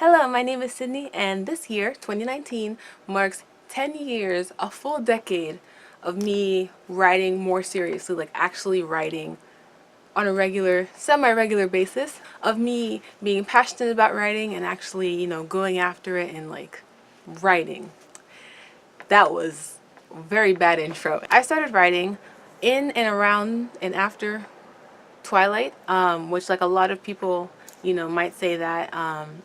Hello, my name is Sydney, and this year, 2019, marks 10 years, a full decade of me writing more seriously, like actually writing on a regular, semi-regular basis, of me being passionate about writing and actually, going after it and like writing. That was a very bad intro. I started writing in and around and after Twilight, which like a lot of people, might say that,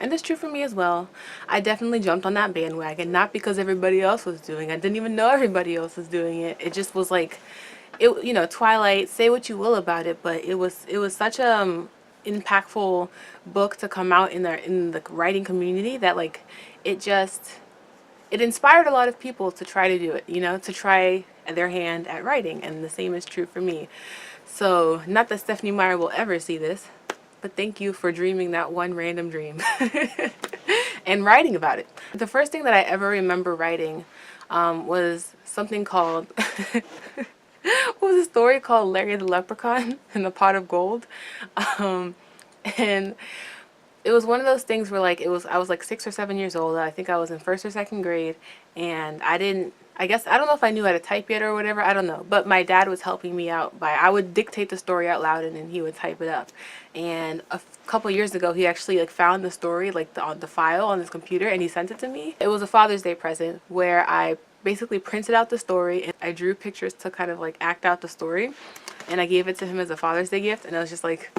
and it's true for me as well. I definitely jumped on that bandwagon, not because everybody else was doing it. I didn't even know everybody else was doing it. It just was like, Twilight, say what you will about it, but it was such a impactful book to come out in the writing community that like it inspired a lot of people to try to do it, to try their hand at writing, and the same is true for me. So, not that Stephanie Meyer will ever see this, but thank you for dreaming that one random dream and writing about it. The first thing that I ever remember writing was something called, what was a story called Larry the Leprechaun and the Pot of Gold. Um, and it was one of those things where like I was like 6 or 7 years old. I think I was in first or second grade, and I guess I don't know if I knew how to type yet or whatever, I don't know, but my dad was helping me out by I would dictate the story out loud and then he would type it up. And a couple years ago he actually like found the story like on the file on his computer and he sent it to me. It was a Father's Day present where I basically printed out the story and I drew pictures to kind of like act out the story, and I gave it to him as a Father's Day gift, and I was just like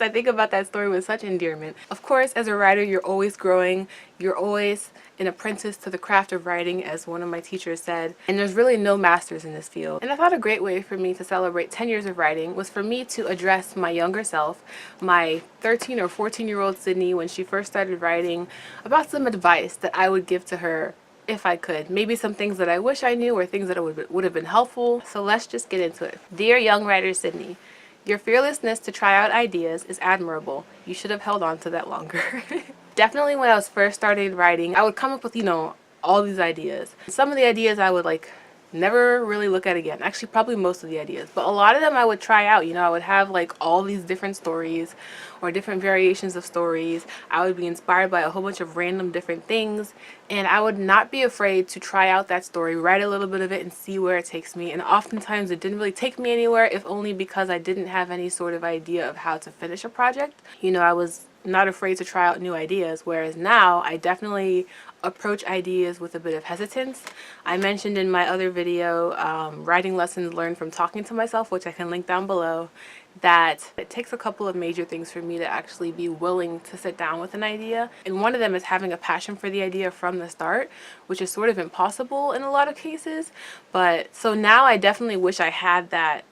I think about that story with such endearment. Of course, as a writer, you're always growing. You're always an apprentice to the craft of writing, as one of my teachers said. And there's really no masters in this field. And I thought a great way for me to celebrate 10 years of writing was for me to address my younger self, my 13 or 14-year-old Sydney, when she first started writing, about some advice that I would give to her if I could. Maybe some things that I wish I knew or things that would have been helpful. So let's just get into it. Dear young writer Sydney, your fearlessness to try out ideas is admirable. You should have held on to that longer. Definitely when I was first started writing, I would come up with, all these ideas. Some of the ideas I would like never really look at again. Actually, probably most of the ideas. But a lot of them I would try out. I would have like all these different stories or different variations of stories. I would be inspired by a whole bunch of random different things. And I would not be afraid to try out that story, write a little bit of it and see where it takes me. And oftentimes it didn't really take me anywhere, if only because I didn't have any sort of idea of how to finish a project. I was not afraid to try out new ideas, whereas now I definitely approach ideas with a bit of hesitance. I mentioned in my other video, writing lessons learned from talking to myself, which I can link down below, that it takes a couple of major things for me to actually be willing to sit down with an idea. And one of them is having a passion for the idea from the start, which is sort of impossible in a lot of cases. But so now I definitely wish I had that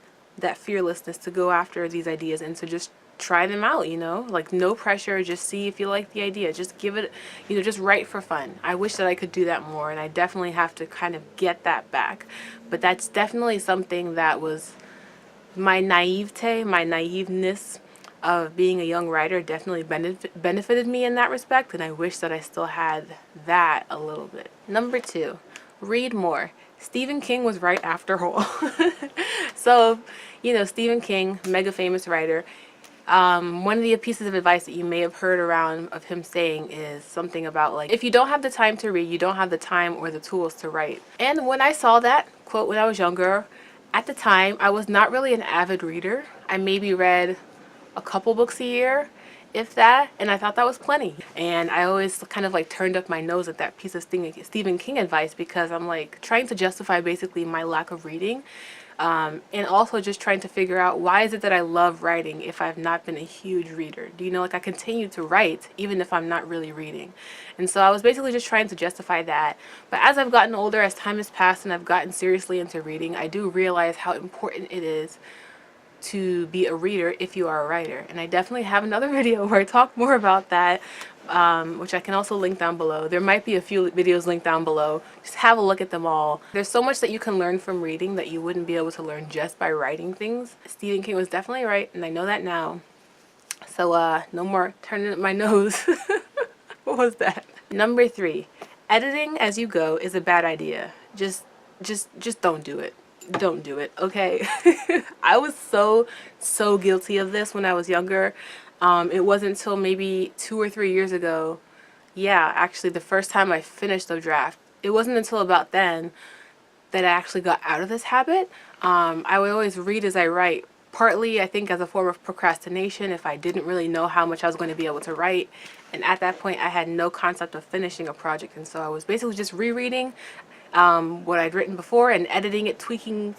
fearlessness to go after these ideas and to just try them out, like no pressure, just see if you like the idea, just give it, just write for fun. I wish that I could do that more, and I definitely have to kind of get that back. But that's definitely something that was my naivete, my naiveness of being a young writer definitely benefited me in that respect, and I wish that I still had that a little bit. Number 2, read more. Stephen King was right after all. So, Stephen King, mega famous writer. One of the pieces of advice that you may have heard around of him saying is something about like, if you don't have the time to read, you don't have the time or the tools to write. And when I saw that quote when I was younger, at the time, I was not really an avid reader. I maybe read a couple books a year, if that, and I thought that was plenty. And I always kind of like turned up my nose at that piece of Stephen King advice, because I'm like trying to justify basically my lack of reading. And also just trying to figure out, why is it that I love writing if I've not been a huge reader? Like I continue to write even if I'm not really reading. And so I was basically just trying to justify that. But as I've gotten older, as time has passed and I've gotten seriously into reading, I do realize how important it is to be a reader if you are a writer. And I definitely have another video where I talk more about that, which I can also link down below. There might be a few videos linked down below. Just have a look at them all. There's so much that you can learn from reading that you wouldn't be able to learn just by writing things. Stephen King was definitely right, and I know that now. So no more turning up my nose. What was that? Number 3, editing as you go is a bad idea. Just don't do it. Don't do it, okay? I was so guilty of this when I was younger. It wasn't until maybe 2 or 3 years ago, yeah, actually the first time I finished the draft, it wasn't until about then that I actually got out of this habit. I would always read as I write, partly I think as a form of procrastination if I didn't really know how much I was going to be able to write. And at that point, I had no concept of finishing a project. And so I was basically just rereading what I'd written before and editing it, tweaking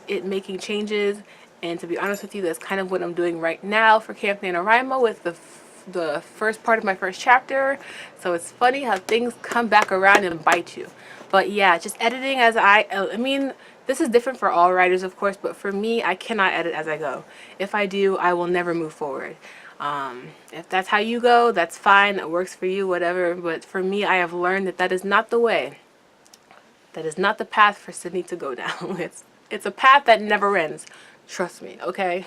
it, making changes. And to be honest with you, that's kind of what I'm doing right now for Camp NaNoWriMo with the first part of my first chapter. So it's funny how things come back around and bite you. But yeah, just editing as I mean, this is different for all writers, of course, but for me, I cannot edit as I go. If I do, I will never move forward. If that's how you go, that's fine. That works for you, whatever. But for me, I have learned that that is not the way. That is not the path for Sydney to go down. It's a path that never ends. Trust me, okay?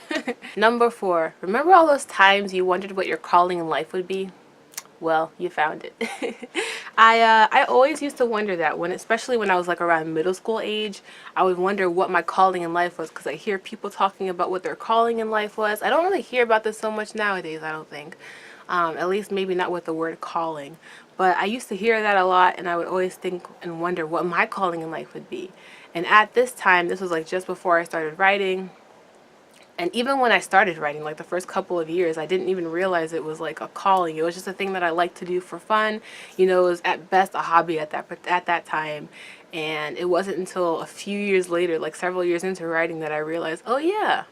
Number 4. Remember all those times you wondered what your calling in life would be? Well, you found it. I always used to wonder that especially when I was like around middle school age, I would wonder what my calling in life was because I hear people talking about what their calling in life was. I don't really hear about this so much nowadays, I don't think. At least maybe not with the word calling. But I used to hear that a lot, and I would always think and wonder what my calling in life would be. And at this time, this was like just before I started writing. And even when I started writing, like the first couple of years, I didn't even realize it was like a calling. It was just a thing that I liked to do for fun. You know, it was at best a hobby at that time. And it wasn't until a few years later, like several years into writing, that I realized, oh yeah,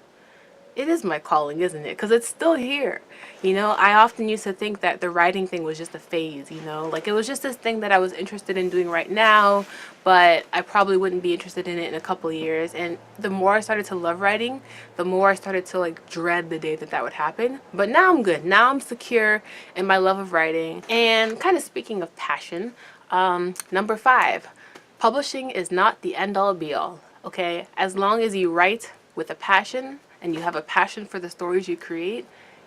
it is my calling, isn't it? Because it's still here. You know, I often used to think that the writing thing was just a phase, you know, like it was just this thing that I was interested in doing right now, but I probably wouldn't be interested in it in a couple of years. And the more I started to love writing, the more I started to like dread the day that that would happen. But now I'm good. Now I'm secure in my love of writing. And kind of speaking of passion, number 5, publishing is not the end all be all. Okay, as long as you write with a passion and you have a passion for the stories you create,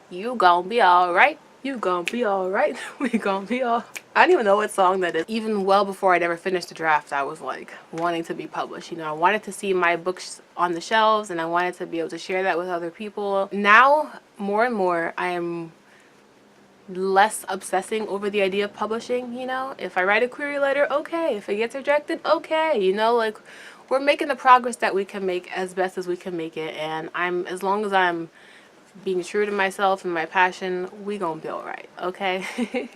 you gonna be alright. You gonna be alright. We gonna be all. I don't even know what song that is. Even well before I'd ever finished the draft, I was like wanting to be published. You know, I wanted to see my books on the shelves and I wanted to be able to share that with other people. Now, more and more, I am less obsessing over the idea of publishing. You know, if I write a query letter, okay. If it gets rejected, okay. You know, like we're making the progress that we can make as best as we can make it, and as long as I'm being true to myself and my passion, we gonna be alright, okay?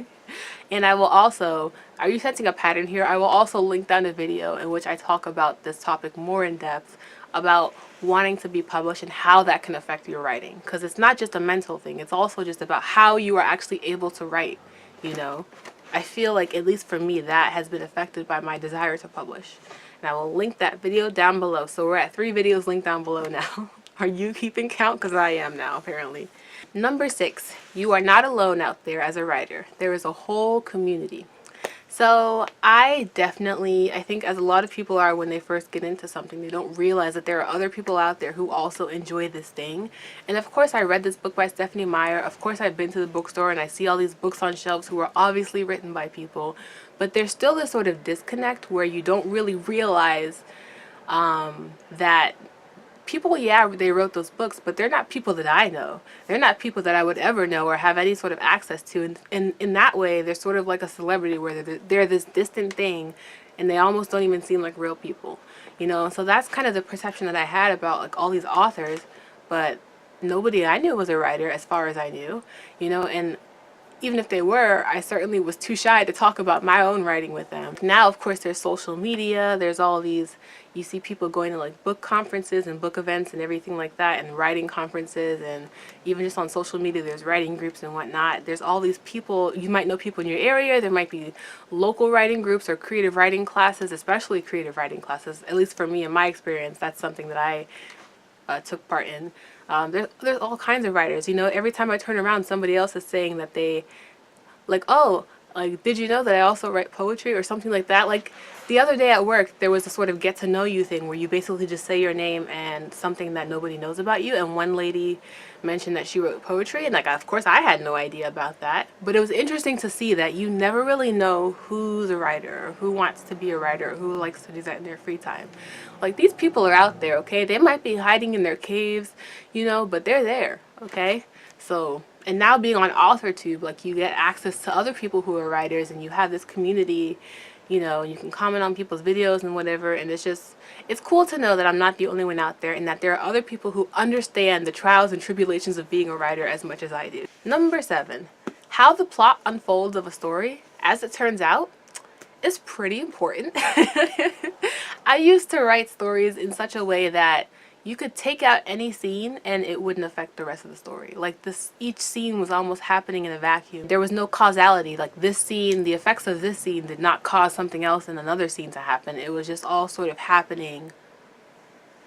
And I will also, are you sensing a pattern here? I will also link down a video in which I talk about this topic more in depth, about wanting to be published and how that can affect your writing. Because it's not just a mental thing, it's also just about how you are actually able to write, you know? I feel like, at least for me, that has been affected by my desire to publish. And I will link that video down below. So we're at 3 videos linked down below now. Are you keeping count? Because I am now, apparently. Number 6, you are not alone out there as a writer. There is a whole community. So I think as a lot of people are when they first get into something, they don't realize that there are other people out there who also enjoy this thing. And of course I read this book by Stephanie Meyer. Of course I've been to the bookstore and I see all these books on shelves who are obviously written by people. But there's still this sort of disconnect where you don't really realize that people, yeah, they wrote those books, but they're not people that I know. They're not people that I would ever know or have any sort of access to. And in that way, they're sort of like a celebrity where they're this distant thing and they almost don't even seem like real people, you know? So that's kind of the perception that I had about like all these authors, but nobody I knew was a writer as far as I knew, you know? And even if they were, I certainly was too shy to talk about my own writing with them. Now, of course, there's social media. There's all these, you see people going to like book conferences and book events and everything like that, and writing conferences, and even just on social media, there's writing groups and whatnot. There's all these people, you might know people in your area. There might be local writing groups or creative writing classes, especially creative writing classes. At least for me, in my experience, that's something that I took part in. There's all kinds of writers, you know. Every time I turn around, somebody else is saying that they, like, oh, like, did you know that I also write poetry or something like that? Like, the other day at work, there was a sort of get to know you thing where you basically just say your name and something that nobody knows about you. And one lady mentioned that she wrote poetry, and like, of course I had no idea about that. But it was interesting to see that you never really know who's a writer, or who wants to be a writer, or who likes to do that in their free time. Like, these people are out there, okay? They might be hiding in their caves, you know, but they're there, okay? So And now being on AuthorTube, like, you get access to other people who are writers, and you have this community, you know, you can comment on people's videos and whatever, and it's cool to know that I'm not the only one out there, and that there are other people who understand the trials and tribulations of being a writer as much as I do. Number 7, how the plot unfolds of a story, as it turns out, is pretty important. I used to write stories in such a way that you could take out any scene and it wouldn't affect the rest of the story. Like, each scene was almost happening in a vacuum. There was no causality. Like, this scene, the effects of this scene did not cause something else in another scene to happen. It was just all sort of happening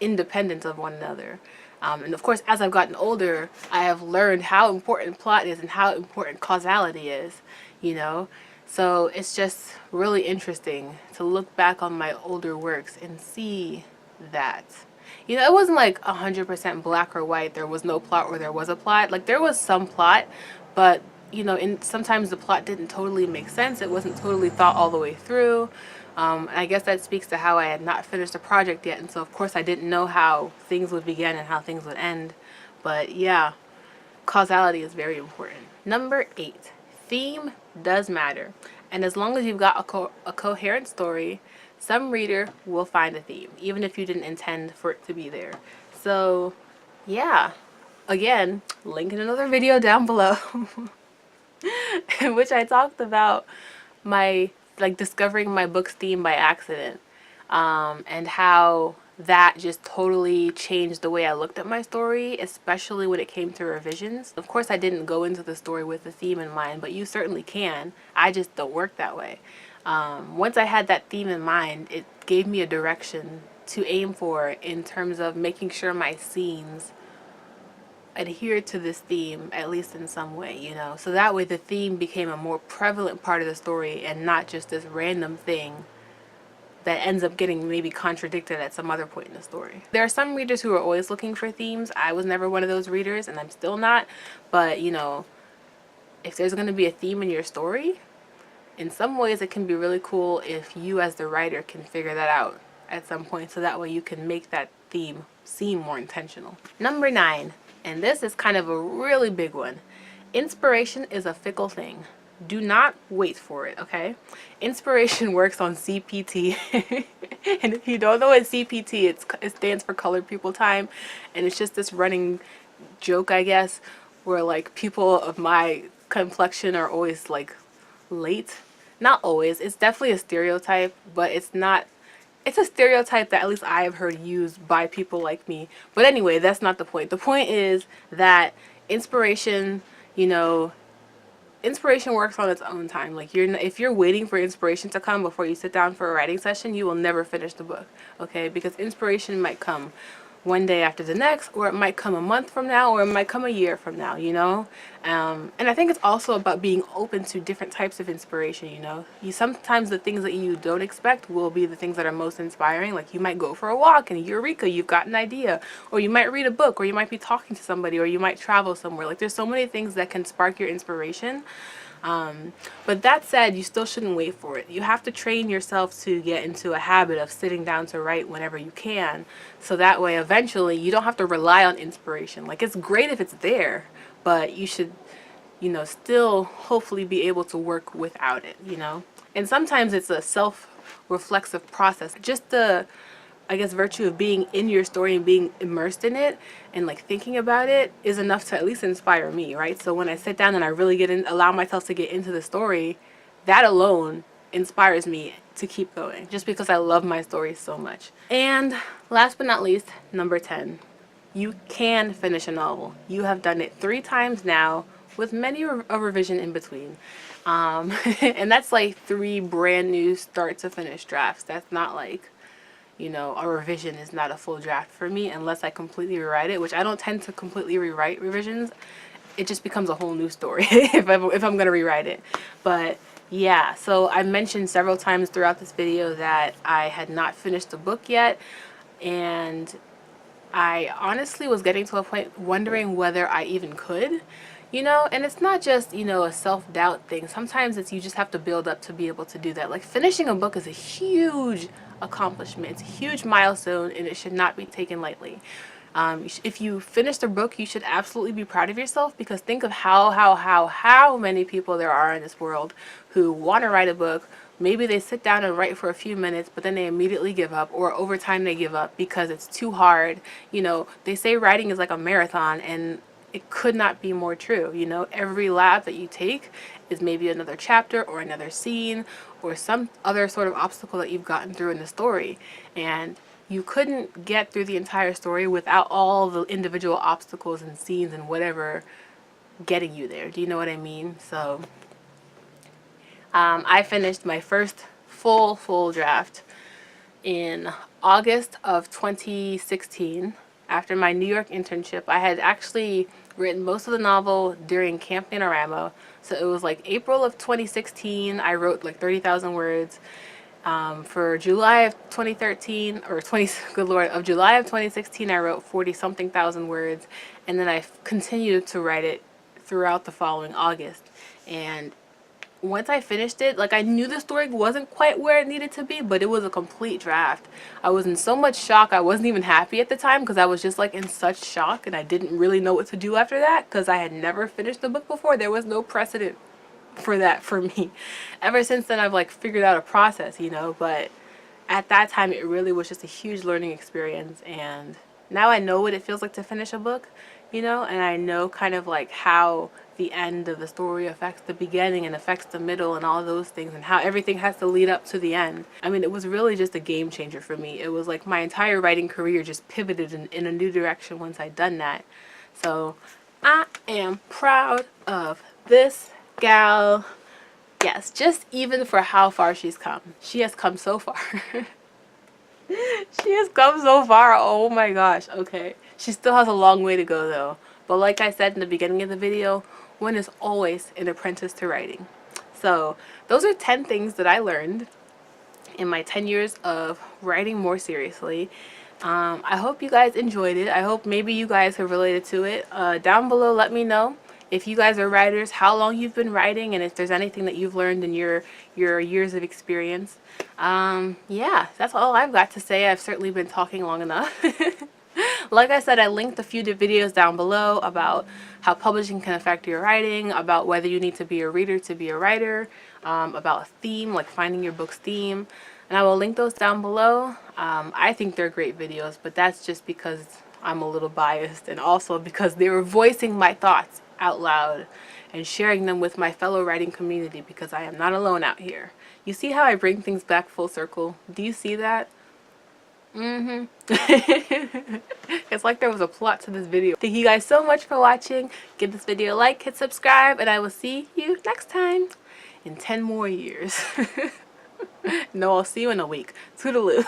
independent of one another. And of course, as I've gotten older, I have learned how important plot is and how important causality is, you know? So it's just really interesting to look back on my older works and see that. You know, it wasn't like 100% black or white. There was no plot or there was a plot. Like, there was some plot, but, you know, sometimes the plot didn't totally make sense. It wasn't totally thought all the way through. I guess that speaks to how I had not finished a project yet, and so of course I didn't know how things would begin and how things would end. But yeah, causality is very important. Number 8, theme does matter. And as long as you've got a coherent story, some reader will find a theme, even if you didn't intend for it to be there. So yeah, again, link in another video down below in which I talked about my, like, discovering my book's theme by accident, and how that just totally changed the way I looked at my story, especially when it came to revisions. Of course, I didn't go into the story with the theme in mind, but you certainly can. I just don't work that way. Once I had that theme in mind, it gave me a direction to aim for in terms of making sure my scenes adhere to this theme, at least in some way, you know? So that way the theme became a more prevalent part of the story and not just this random thing that ends up getting maybe contradicted at some other point in the story. There are some readers who are always looking for themes. I was never one of those readers, and I'm still not. But, you know, if there's going to be a theme in your story, in some ways it can be really cool if you as the writer can figure that out at some point, so that way you can make that theme seem more intentional. Number 9, and this is kind of a really big one. Inspiration is a fickle thing. Do not wait for it, okay? Inspiration works on CPT. And if you don't know what CPT, it stands for colored people time. And it's just this running joke, I guess, where, like, people of my complexion are always, like, late. Not always. It's definitely a stereotype, but it's not. It's a stereotype that at least I have heard used by people like me. But anyway, that's not the point. The point is that inspiration, you know, inspiration works on its own time. Like, if you're waiting for inspiration to come before you sit down for a writing session, you will never finish the book, okay? Because inspiration might come one day after the next, or it might come a month from now, or it might come a year from now, you know? And I think it's also about being open to different types of inspiration, you know? Sometimes the things that you don't expect will be the things that are most inspiring. Like, you might go for a walk and eureka, you've got an idea. Or you might read a book, or you might be talking to somebody, or you might travel somewhere. Like, there's so many things that can spark your inspiration. But that said, you still shouldn't wait for it. You have to train yourself to get into a habit of sitting down to write whenever you can, so that way eventually you don't have to rely on inspiration. Like, it's great if it's there, but you should, you know, still hopefully be able to work without it, you know? And sometimes it's a self-reflexive process. Just the, I guess, virtue of being in your story and being immersed in it and, like, thinking about it is enough to at least inspire me, right? So when I sit down and I really allow myself to get into the story, that alone inspires me to keep going, just because I love my story so much. And last but not least, number 10, you can finish a novel. You have done it 3 times now, with many a revision in between. And that's like 3 brand new start to finish drafts. That's not like, you know, a revision is not a full draft for me unless I completely rewrite it, which I don't tend to completely rewrite revisions. It just becomes a whole new story if I'm going to rewrite it. But yeah, so I mentioned several times throughout this video that I had not finished the book yet, and I honestly was getting to a point wondering whether I even could. You know, and it's not just, you know, a self-doubt thing. Sometimes it's you just have to build up to be able to do that. Like, finishing a book is a huge accomplishment. It's a huge milestone, and it should not be taken lightly. If you finished a book, you should absolutely be proud of yourself, because think of how many people there are in this world who want to write a book. Maybe they sit down and write for a few minutes, but then they immediately give up, or over time they give up because it's too hard. You know, they say writing is like a marathon, and it could not be more true. You know, every lap that you take is maybe another chapter or another scene or some other sort of obstacle that you've gotten through in the story. And you couldn't get through the entire story without all the individual obstacles and scenes and whatever getting you there. Do you know what I mean? So I finished my first full draft in August of 2016 after my New York internship. I had actually written most of the novel during Camp NaNoWriMo. So it was like April of 2016. I wrote like 30,000 words. For July of 2013, or 20, good lord, of July of 2016, I wrote 40 something thousand words, and then I continued to write it throughout the following August. And once I finished it, like, I knew the story wasn't quite where it needed to be, but it was a complete draft. I was in so much shock. I wasn't even happy at the time because I was just like in such shock, and I didn't really know what to do after that because I had never finished the book before. There was no precedent for that for me. Ever since then, I've like figured out a process, you know, but at that time it really was just a huge learning experience. And now I know what it feels like to finish a book, you know, and I know kind of like how the end of the story affects the beginning and affects the middle and all those things, and how everything has to lead up to the end. I mean, it was really just a game changer for me. It was like my entire writing career just pivoted in a new direction once I'd done that. So I am proud of this gal. Yes, just even for how far she's come. She has come so far. She has come so far. Oh my gosh. Okay. She still has a long way to go though. But like I said in the beginning of the video, one is always an apprentice to writing. So those are 10 things that I learned in my 10 years of writing more seriously. I hope you guys enjoyed it. I hope maybe you guys have related to it. Down below, let me know if you guys are writers, how long you've been writing, and if there's anything that you've learned in your years of experience. Yeah, that's all I've got to say. I've certainly been talking long enough. Like I said, I linked a few videos down below about how publishing can affect your writing, about whether you need to be a reader to be a writer, about a theme, like finding your book's theme. And I will link those down below. I think they're great videos, but that's just because I'm a little biased, and also because they were voicing my thoughts out loud and sharing them with my fellow writing community, because I am not alone out here. You see how I bring things back full circle? Do you see that? It's like there was a plot to this video. Thank you guys so much for watching. Give this video a like, hit subscribe, and I will see you next time in 10 more years. No, I'll see you in a week. Toodaloo.